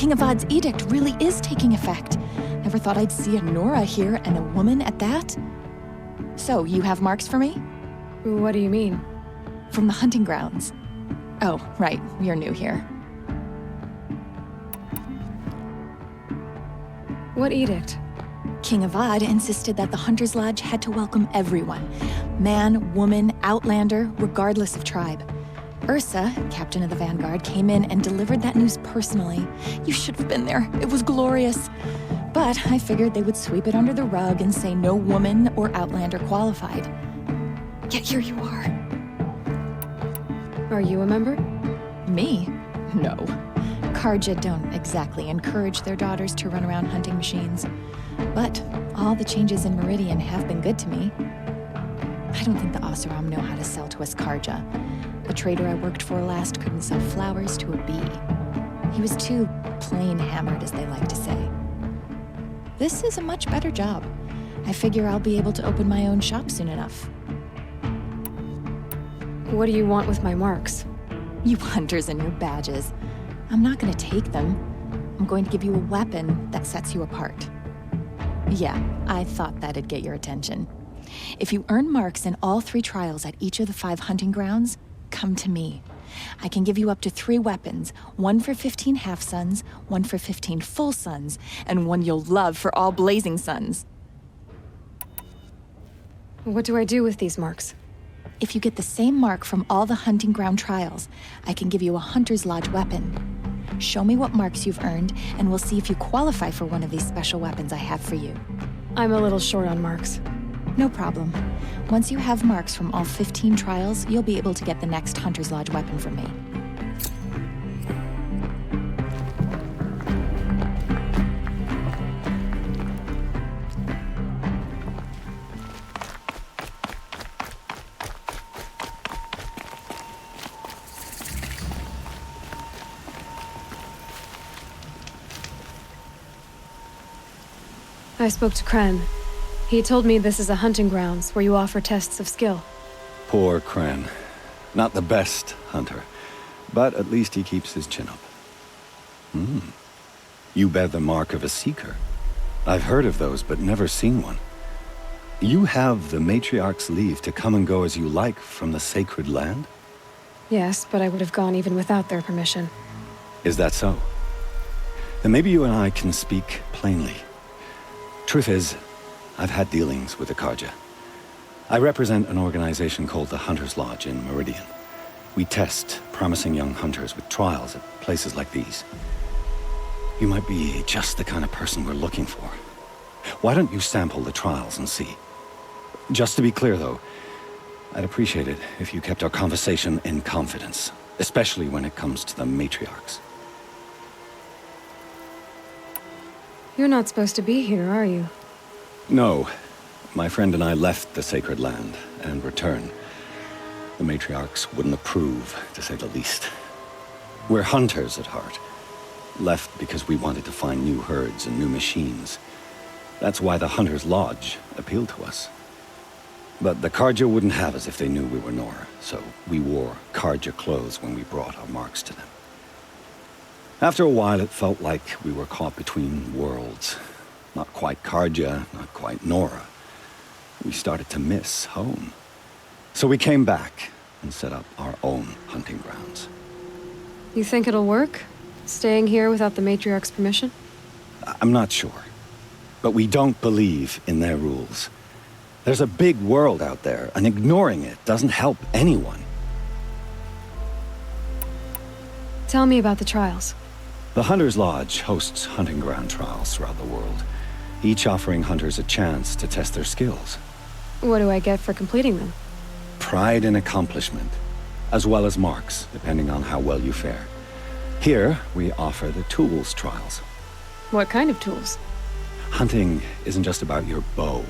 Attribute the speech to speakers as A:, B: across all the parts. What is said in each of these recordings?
A: King Avad's edict really is taking effect. Never thought I'd see a Nora here, and a woman at that. So, you have marks for me?
B: What do you mean?
A: From the hunting grounds. Oh, right, you're new here.
B: What edict?
A: King Avad insisted that the Hunter's Lodge had to welcome everyone. Man, woman, outlander, regardless of tribe. Ursa, captain of the Vanguard, came in and delivered that news personally. You should have been there. It was glorious. But I figured they would sweep it under the rug and say no woman or outlander qualified. Yet here you are.
B: Are you a member?
A: Me? No. Karja don't exactly encourage their daughters to run around hunting machines. But all the changes in Meridian have been good to me. I don't think the Oseram know how to sell to us Karja. The trader I worked for last couldn't sell flowers to a bee. He was too plain hammered, as they like to say. This is a much better job. I figure I'll be able to open my own shop soon enough.
B: What do you want with my marks?
A: You hunters and your badges. I'm not gonna take them. I'm going to give you a weapon that sets you apart. Yeah, I thought that'd get your attention. If you earn marks in all 3 trials at each of the 5 hunting grounds, come to me. I can give you up to 3 weapons, one for 15 half-suns, one for 15 full suns, and one you'll love for all blazing suns.
B: What do I do with these marks?
A: If you get the same mark from all the hunting ground trials, I can give you a Hunter's Lodge weapon. Show me what marks you've earned, and we'll see if you qualify for one of these special weapons I have for you.
B: I'm a little short on marks.
A: No problem. Once you have marks from all 15 trials, you'll be able to get the next Hunter's Lodge weapon from me.
B: I spoke to Kren. He told me this is a hunting grounds where you offer tests of skill.
C: Poor Kren. Not the best hunter, but at least he keeps his chin up. You bear the mark of a seeker. I've heard of those, but never seen one. You have the matriarch's leave to come and go as you like from the sacred land?
B: Yes, but I would have gone even without their permission.
C: Is that so? Then maybe you and I can speak plainly. Truth is, I've had dealings with the Karja. I represent an organization called the Hunter's Lodge in Meridian. We test promising young hunters with trials at places like these. You might be just the kind of person we're looking for. Why don't you sample the trials and see? Just to be clear, though, I'd appreciate it if you kept our conversation in confidence, especially when it comes to the matriarchs.
B: You're not supposed to be here, are you?
C: No. My friend and I left the sacred land and returned. The matriarchs wouldn't approve, to say the least. We're hunters at heart. Left because we wanted to find new herds and new machines. That's why the Hunter's Lodge appealed to us. But the Karja wouldn't have us if they knew we were Nora, so we wore Karja clothes when we brought our marks to them. After a while, it felt like we were caught between worlds. Not quite Karja, not quite Nora. We started to miss home. So we came back and set up our own hunting grounds.
B: You think it'll work? Staying here without the matriarch's permission?
C: I'm not sure. But we don't believe in their rules. There's a big world out there, and ignoring it doesn't help anyone.
B: Tell me about the trials.
C: The Hunter's Lodge hosts hunting ground trials throughout the world, each offering hunters a chance to test their skills.
B: What do I get for completing them?
C: Pride in accomplishment, as well as marks, depending on how well you fare. Here, we offer the tools trials.
B: What kind of tools?
C: Hunting isn't just about your bow.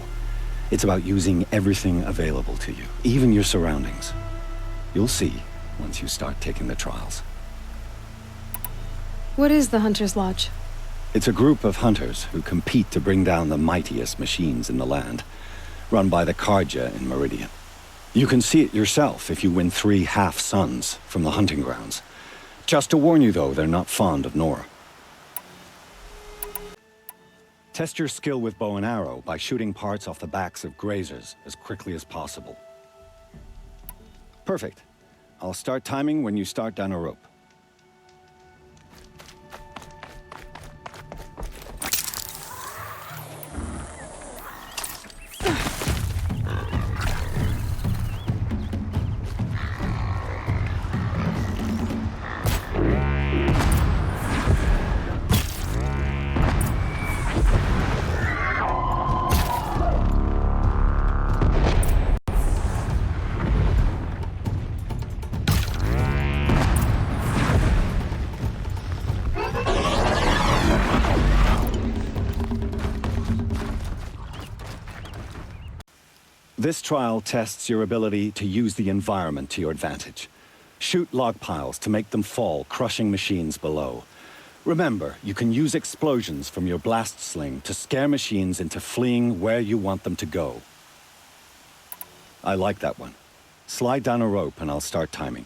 C: It's about using everything available to you, even your surroundings. You'll see once you start taking the trials.
B: What is the Hunter's Lodge?
C: It's a group of hunters who compete to bring down the mightiest machines in the land, run by the Karja in Meridian. You can see it yourself if you win 3 half-suns from the hunting grounds. Just to warn you, though, they're not fond of Nora. Test your skill with bow and arrow by shooting parts off the backs of grazers as quickly as possible. Perfect. I'll start timing when you start down a rope. This trial tests your ability to use the environment to your advantage. Shoot log piles to make them fall, crushing machines below. Remember, you can use explosions from your blast sling to scare machines into fleeing where you want them to go. I like that one. Slide down a rope and I'll start timing.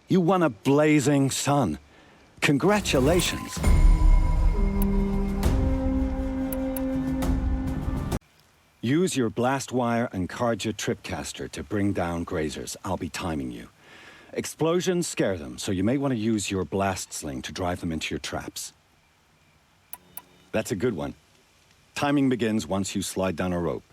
C: You won a blazing sun. Congratulations. Use your blast wire and Carja tripcaster to bring down grazers. I'll be timing you. Explosions scare them, so you may want to use your blast sling to drive them into your traps. That's a good one. Timing begins once you slide down a rope.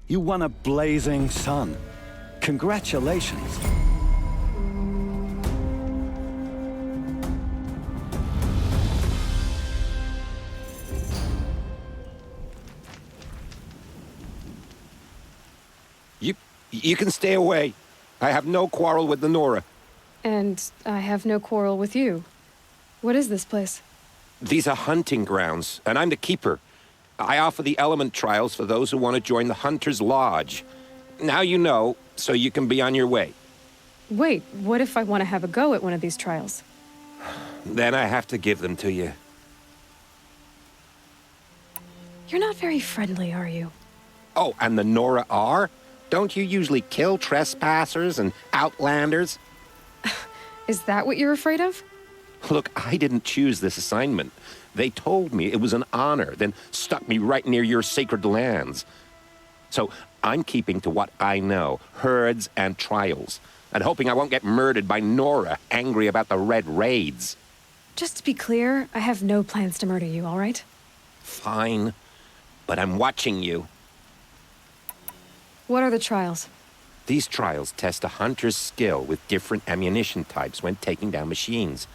C: You won a blazing sun. Congratulations.
D: You can stay away. I have no quarrel with the Nora.
B: And I have no quarrel with you. What is this place?
D: These are hunting grounds, and I'm the keeper. I offer the element trials for those who want to join the Hunter's Lodge. Now you know, so you can be on your way.
B: Wait, what if I want to have a go at one of these trials?
D: Then I have to give them to you.
B: You're not very friendly, are you?
D: Oh, and the Nora are? Don't you usually kill trespassers and outlanders?
B: Is that what you're afraid of?
D: Look, I didn't choose this assignment. They told me it was an honor, then stuck me right near your sacred lands. So I'm keeping to what I know, herds and trials, and hoping I won't get murdered by Nora, angry about the red raids.
B: Just to be clear, I have no plans to murder you, all right?
D: Fine, but I'm watching you.
B: What are the trials?
D: These trials test a hunter's skill with different ammunition types when taking down machines.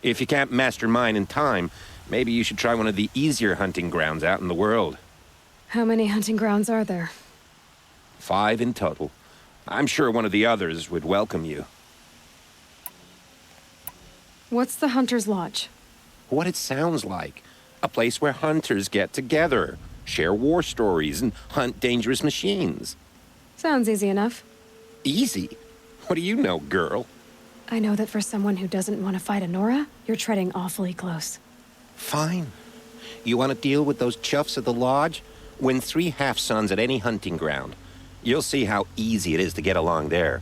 D: If you can't master mine in time, maybe you should try one of the easier hunting grounds out in the world.
B: How many hunting grounds are there?
D: 5 in total. I'm sure one of the others would welcome you.
B: What's the Hunter's Lodge?
D: What it sounds like. A place where hunters get together, share war stories, and hunt dangerous machines.
B: Sounds easy enough.
D: Easy? What do you know, girl?
B: I know that for someone who doesn't want to fight a Nora, you're treading awfully close.
D: Fine. You want to deal with those chuffs at the lodge? Win 3 half-suns at any hunting ground. You'll see how easy it is to get along there.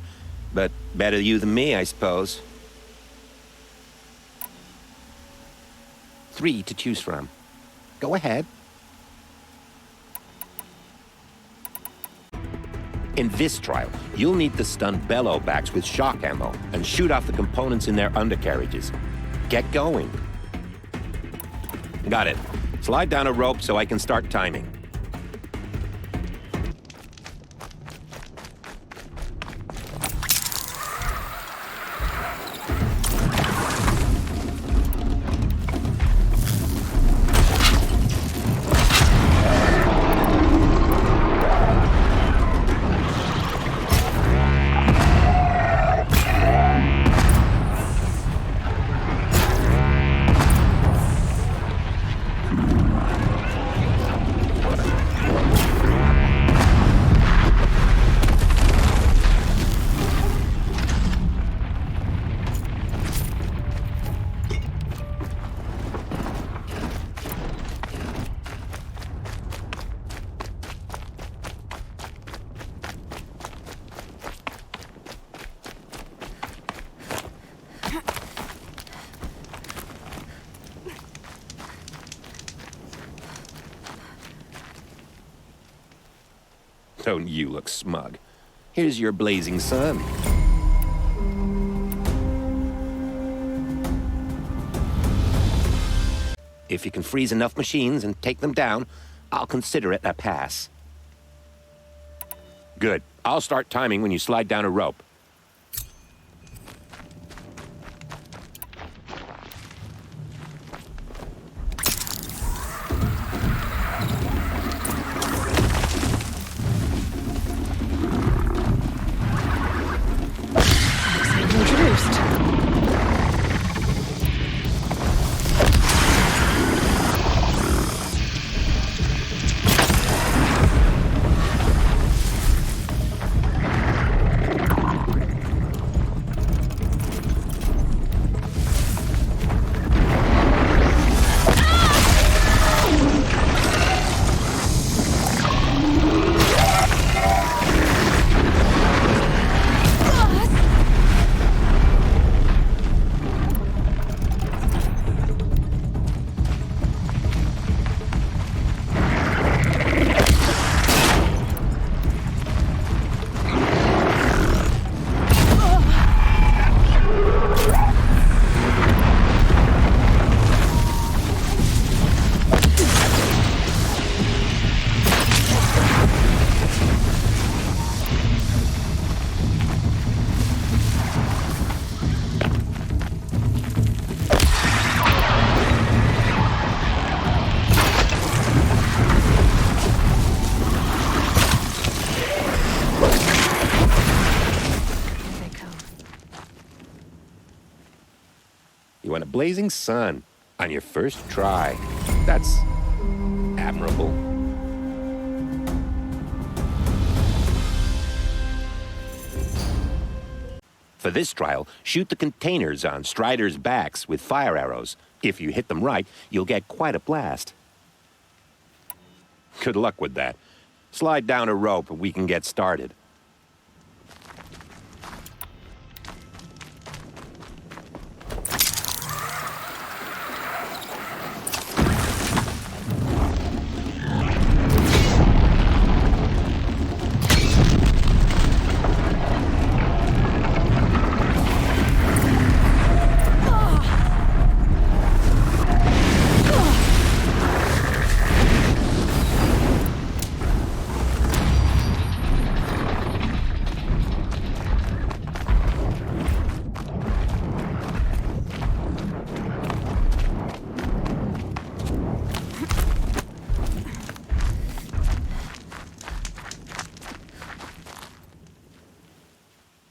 D: But better you than me, I suppose. 3 to choose from. Go ahead. In this trial, you'll need to stun bellowbacks with shock ammo and shoot off the components in their undercarriages. Get going. Got it. Slide down a rope so I can start timing. Don't you look smug. Here's your blazing sun. If you can freeze enough machines and take them down, I'll consider it a pass. Good. I'll start timing when you slide down a rope.
B: Introduced.
D: You won a blazing sun on your first try. That's admirable. For this trial, shoot the containers on Striders' backs with fire arrows. If you hit them right, you'll get quite a blast. Good luck with that. Slide down a rope and we can get started.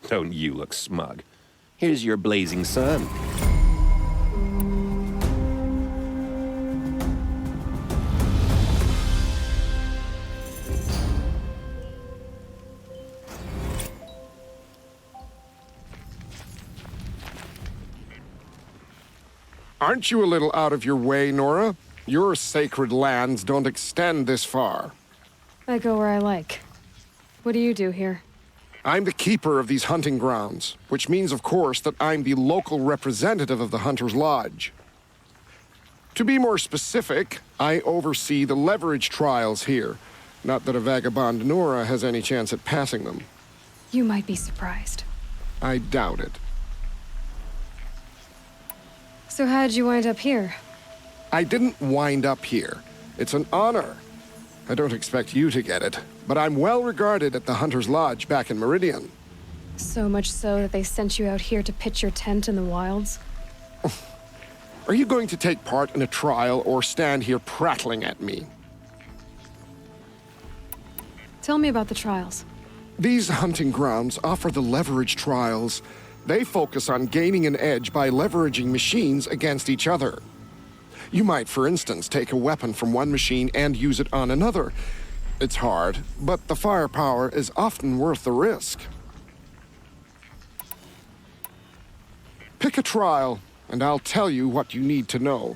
D: Don't you look smug. Here's your blazing sun.
E: Aren't you a little out of your way, Nora? Your sacred lands don't extend this far.
B: I go where I like. What do you do here?
E: I'm the keeper of these hunting grounds, which means, of course, that I'm the local representative of the Hunter's Lodge. To be more specific, I oversee the leverage trials here. Not that a vagabond Nora has any chance at passing them.
B: You might be surprised.
E: I doubt it.
B: So how'd you wind up here?
E: I didn't wind up here. It's an honor. I don't expect you to get it, but I'm well regarded at the Hunter's Lodge back in Meridian.
B: So much so that they sent you out here to pitch your tent in the wilds?
E: Are you going to take part in a trial or stand here prattling at me?
B: Tell me about the trials.
E: These hunting grounds offer the leverage trials. They focus on gaining an edge by leveraging machines against each other. You might, for instance, take a weapon from one machine and use it on another. It's hard, but the firepower is often worth the risk. Pick a trial, and I'll tell you what you need to know.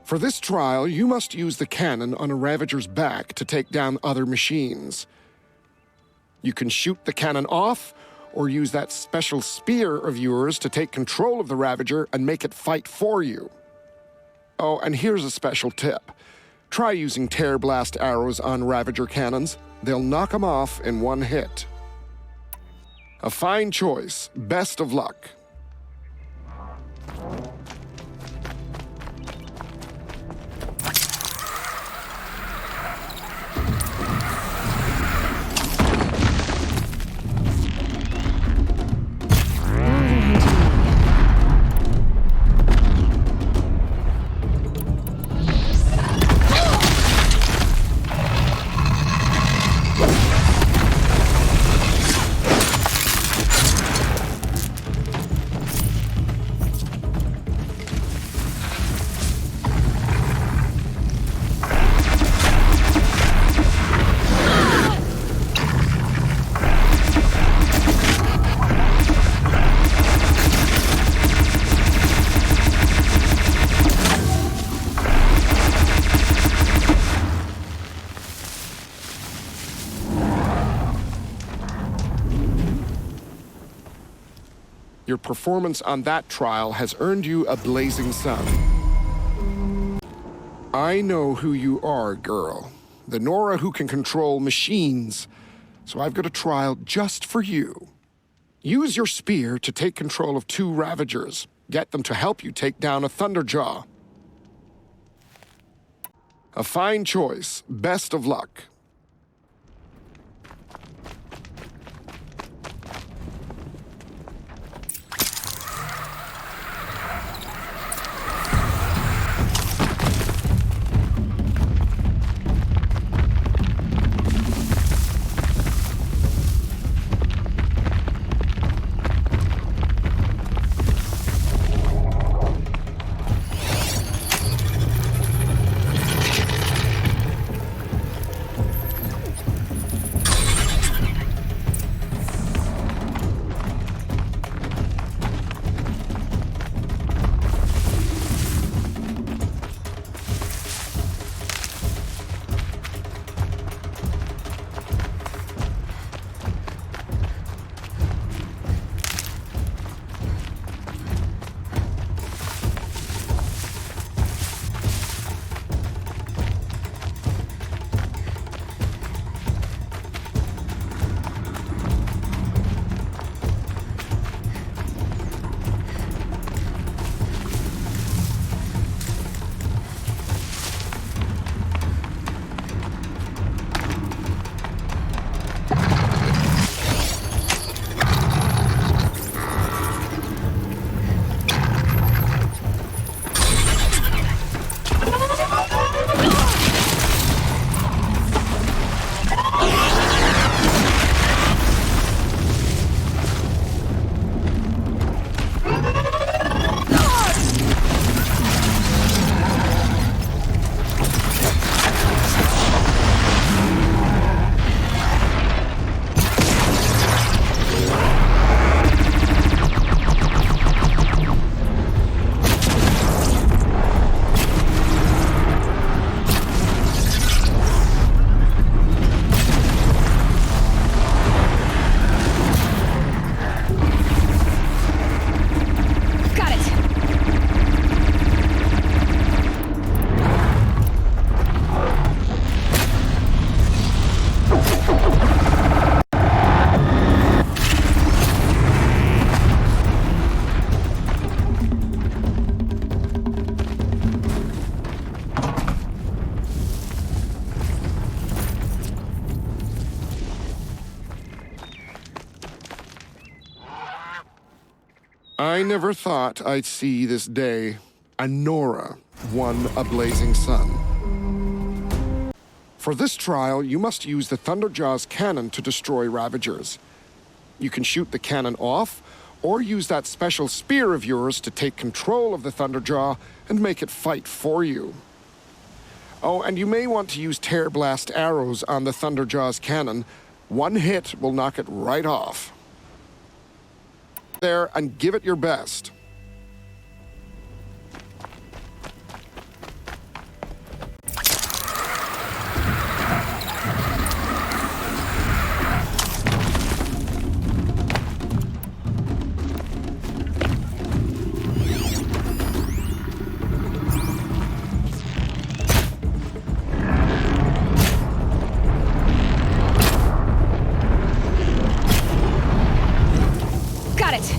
E: For this trial, you must use the cannon on a Ravager's back to take down other machines. You can shoot the cannon off, or use that special spear of yours to take control of the Ravager and make it fight for you. Oh, and here's a special tip. Try using tear blast arrows on Ravager cannons. They'll knock them off in one hit. A fine choice. Best of luck. Your performance on that trial has earned you a blazing sun. I know who you are, girl. The Nora who can control machines. So I've got a trial just for you. Use your spear to take control of 2 Ravagers. Get them to help you take down a Thunderjaw. A fine choice. Best of luck. I never thought I'd see this day, and Nora won a blazing sun. For this trial, you must use the Thunderjaw's cannon to destroy Ravagers. You can shoot the cannon off, or use that special spear of yours to take control of the Thunderjaw and make it fight for you. Oh, and you may want to use Tear Blast arrows on the Thunderjaw's cannon. One hit will knock it right off. There, and give it your best.
B: Got it!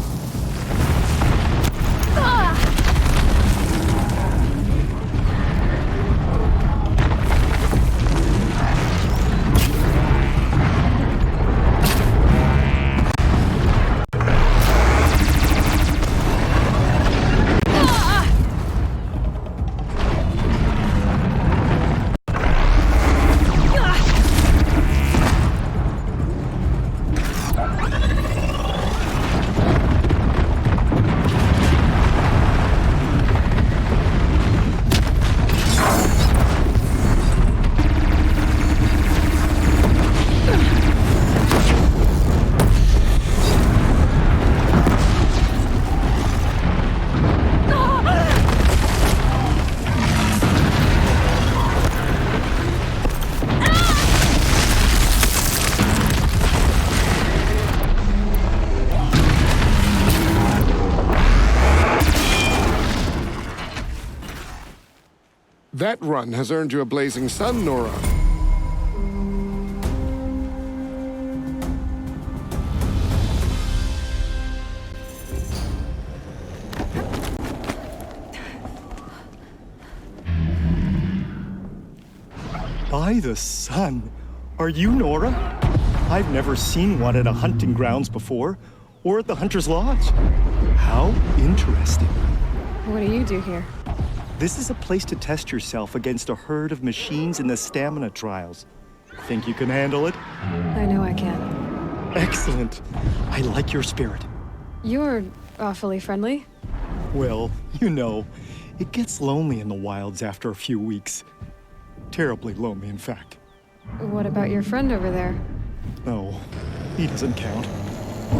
E: That run has earned you a blazing sun, Nora.
F: By the sun! Are you Nora? I've never seen one at a hunting grounds before, or at the Hunter's Lodge. How interesting.
B: What do you do here?
F: This is a place to test yourself against a herd of machines in the stamina trials. Think you can handle it?
B: I know I can.
F: Excellent. I like your spirit.
B: You're awfully friendly.
F: Well, you know, it gets lonely in the wilds after a few weeks. Terribly lonely, in fact.
B: What about your friend over there?
F: Oh, he doesn't count.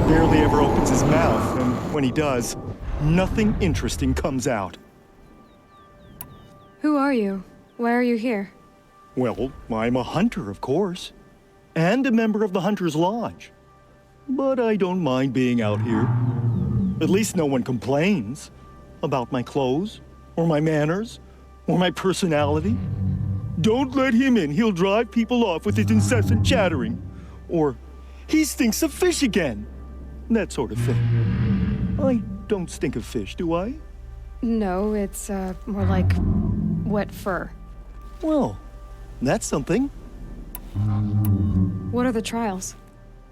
F: Barely ever opens his mouth, and when he does, nothing interesting comes out.
B: Who are you? Why are you here?
F: Well, I'm a hunter, of course, and a member of the Hunter's Lodge. But I don't mind being out here. At least no one complains about my clothes, or my manners, or my personality. Don't let him in, he'll drive people off with his incessant chattering. Or, he stinks of fish again. That sort of thing. I don't stink of fish, do I?
B: No, it's more like wet fur.
F: Well, that's something.
B: What are the trials?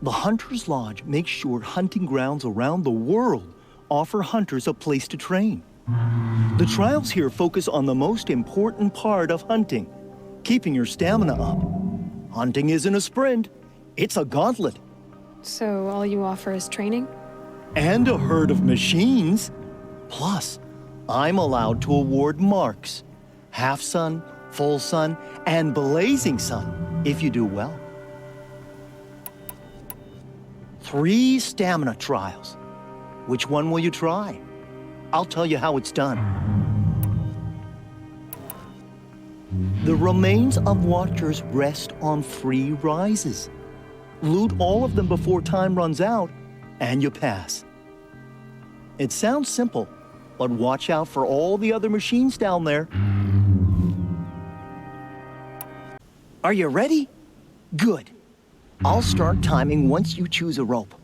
F: The Hunter's Lodge makes sure hunting grounds around the world offer hunters a place to train. The trials here focus on the most important part of hunting, keeping your stamina up. Hunting isn't a sprint, it's a gauntlet.
B: So all you offer is training?
F: And a herd of machines. Plus, I'm allowed to award marks. Half sun, full sun, and blazing sun, if you do well. 3 stamina trials. Which one will you try? I'll tell you how it's done. The remains of watchers rest on 3 rises. Loot all of them before time runs out, and you pass. It sounds simple, but watch out for all the other machines down there. Are you ready? Good. I'll start timing once you choose a rope.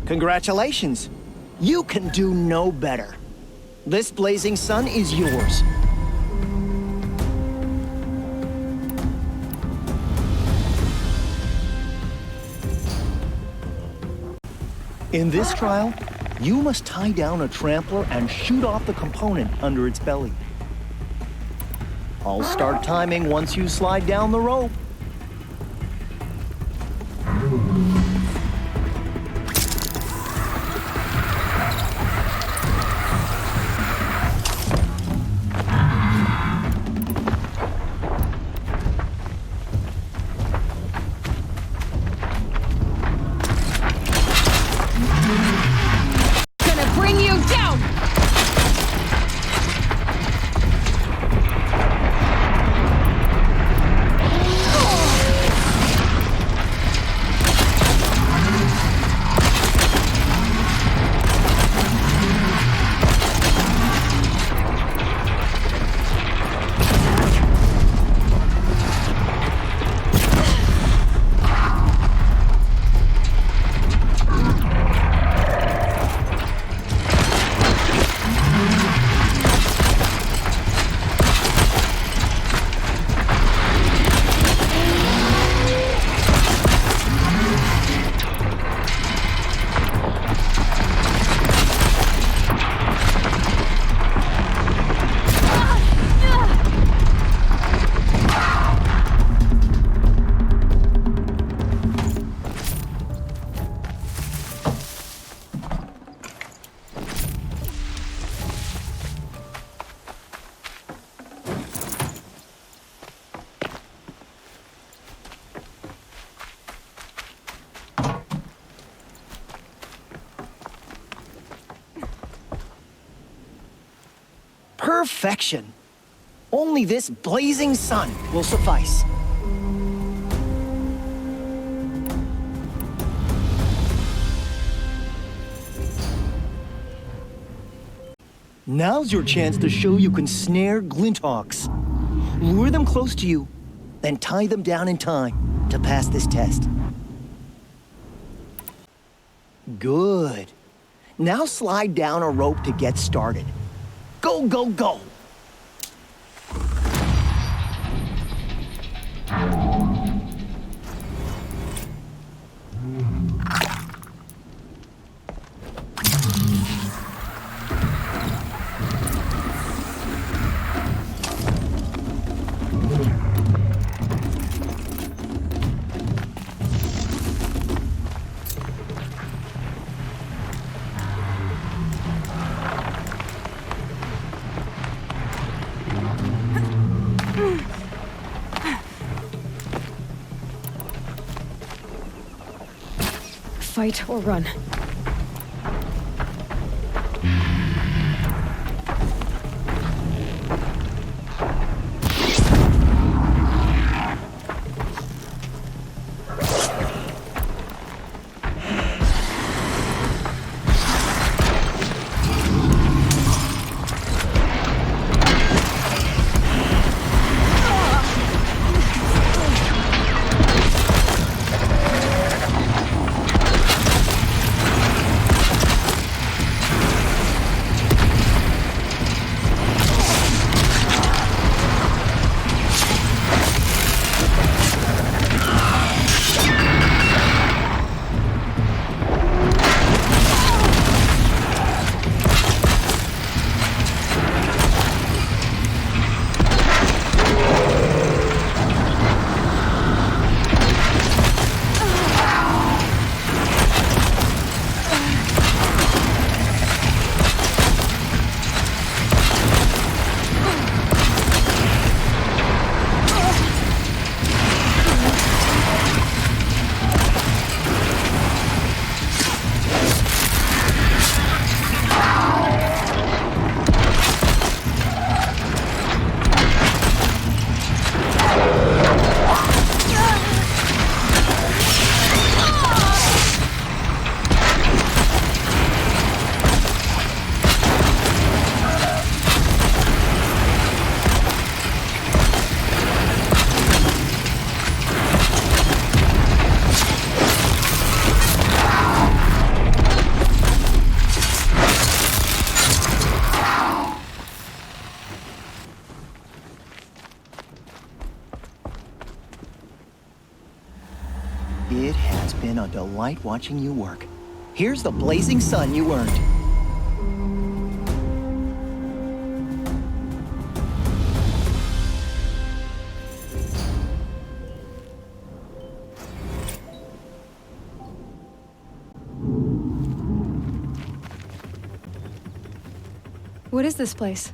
G: Congratulations. You can do no better. This blazing sun is yours. In this trial, you must tie down a trampler and shoot off the component under its belly. I'll start timing once you slide down the rope. Perfection. Only this blazing sun will suffice. Now's your chance to show you can snare Glinthawks. Lure them close to you, then tie them down in time to pass this test. Good. Now slide down a rope to get started. Go, go, go!
B: Fight or run.
G: been a delight watching you work. Here's the blazing sun you earned.
B: What is this place?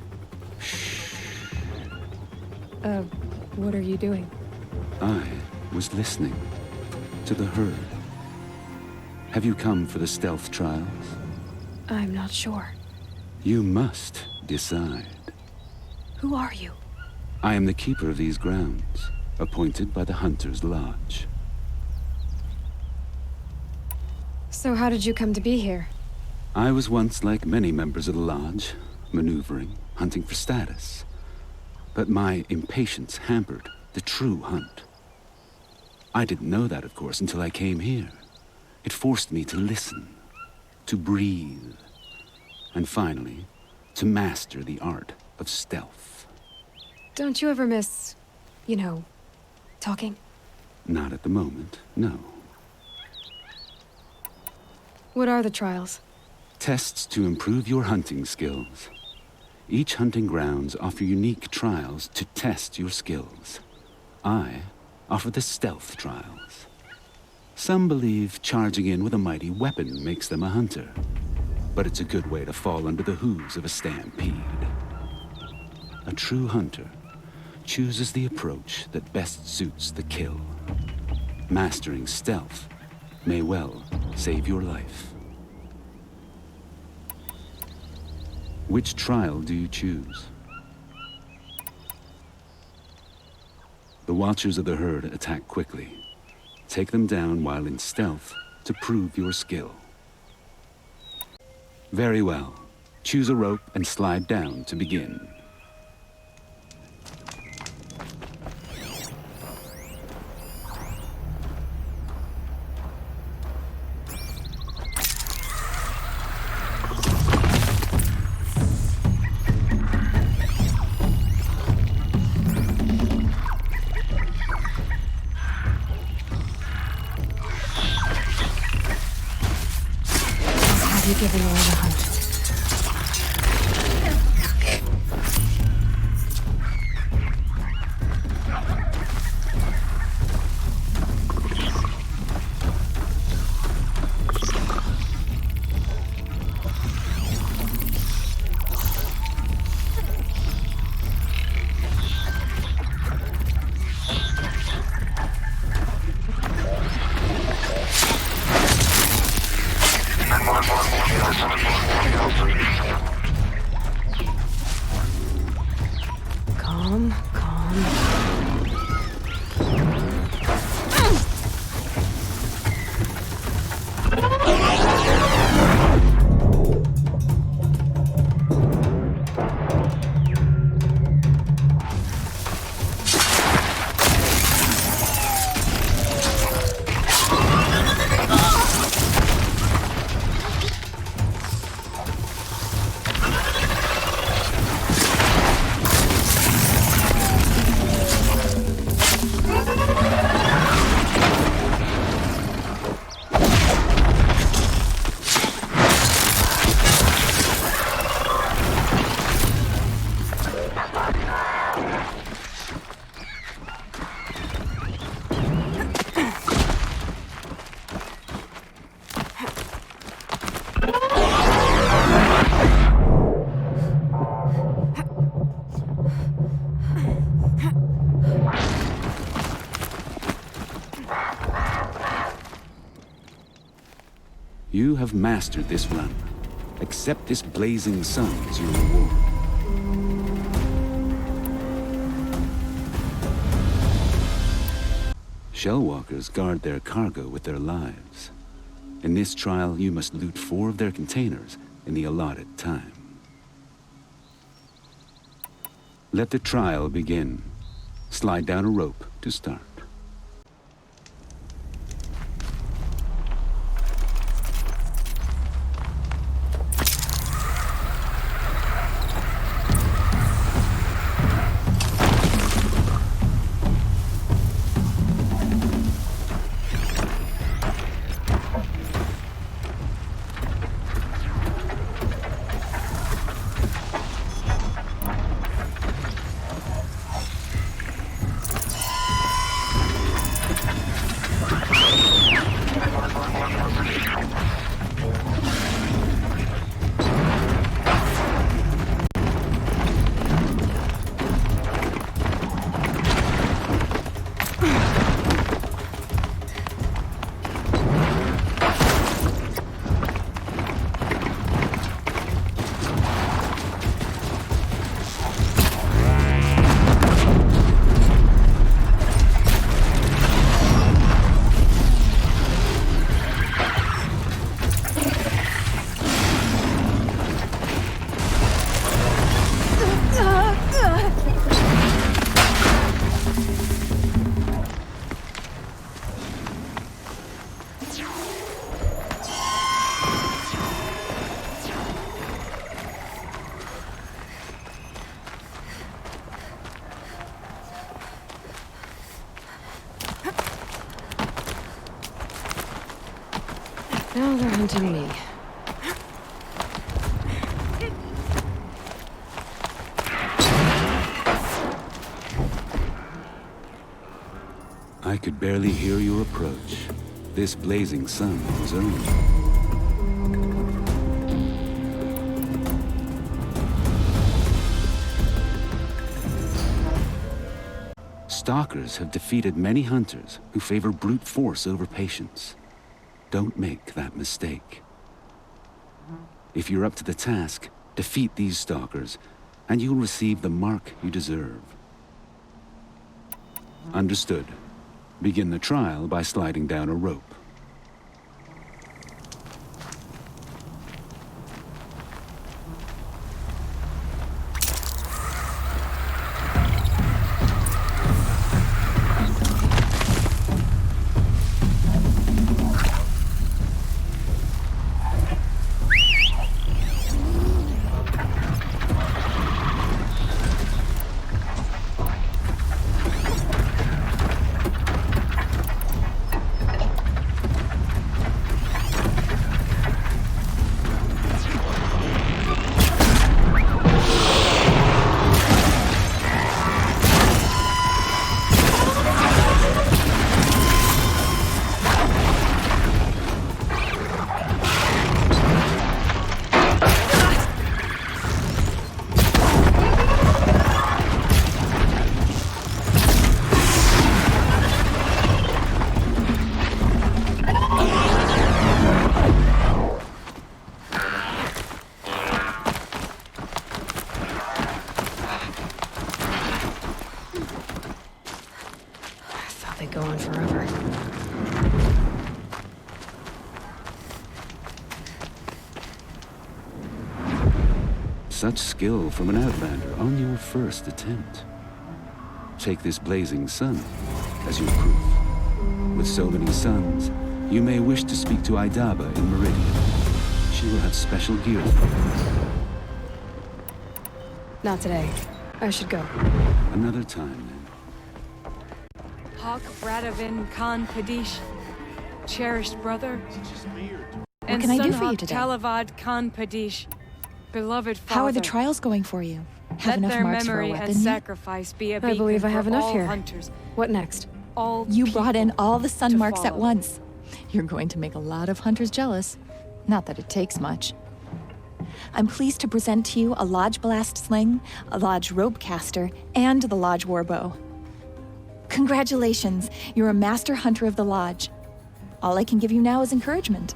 B: What are you doing?
H: I was listening to the herd. Have you come for the stealth trials?
B: I'm not sure.
H: You must decide.
B: Who are you?
H: I am the keeper of these grounds, appointed by the Hunter's Lodge.
B: So how did you come to be here?
H: I was once like many members of the Lodge, maneuvering, hunting for status. But my impatience hampered the true hunt. I didn't know that, of course, until I came here. It forced me to listen, to breathe, and finally, to master the art of stealth.
B: Don't you ever miss, talking?
H: Not at the moment, no.
B: What are the trials?
H: Tests to improve your hunting skills. Each hunting grounds offer unique trials to test your skills. I offer the stealth trials. Some believe charging in with a mighty weapon makes them a hunter, but it's a good way to fall under the hooves of a stampede. A true hunter chooses the approach that best suits the kill. Mastering stealth may well save your life. Which trial do you choose? The Watchers of the Herd attack quickly. Take them down while in stealth to prove your skill. Very well. Choose a rope and slide down to begin.
B: Giving away the hunt. Calm.
H: You have mastered this run. Accept this blazing sun as your reward. Shellwalkers guard their cargo with their lives. In this trial, you must loot 4 of their containers in the allotted time. Let the trial begin. Slide down a rope to start.
B: hunting me.
H: I could barely hear your approach. This blazing sun was early. Stalkers have defeated many hunters who favor brute force over patience. Don't make that mistake. If you're up to the task, defeat these stalkers, and you'll receive the mark you deserve. Understood. Begin the trial by sliding down a rope.
B: Go on forever.
H: Such skill from an outlander on your first attempt. Take this blazing sun as your proof. With so many suns, you may wish to speak to Idaba in Meridian. She will have special gear for you.
B: Not today. I should go.
H: Another time, then.
I: Hawk Radavin Khan Kadish, cherished brother. And
A: can I do
I: son
A: for you
I: Hawk
A: today?
I: Talavad Khan Kadish, beloved father.
A: How are the trials going for you? Have
I: Let
A: enough
I: their
A: marks for a
I: memory
A: weapon
I: and
A: yet?
I: sacrifice be a beacon
B: I believe I have
I: for
B: enough
I: all
B: here.
I: hunters.
B: What next?
I: All
A: You brought in all the sun
I: to
A: marks at
I: follow.
A: once. You're going to make a lot of hunters jealous. Not that it takes much. I'm pleased to present to you a Lodge Blast Sling, a Lodge Ropecaster, and the Lodge Warbow. Congratulations, you're a master hunter of the Lodge. All I can give you now is encouragement.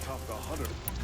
E: Atop the 100.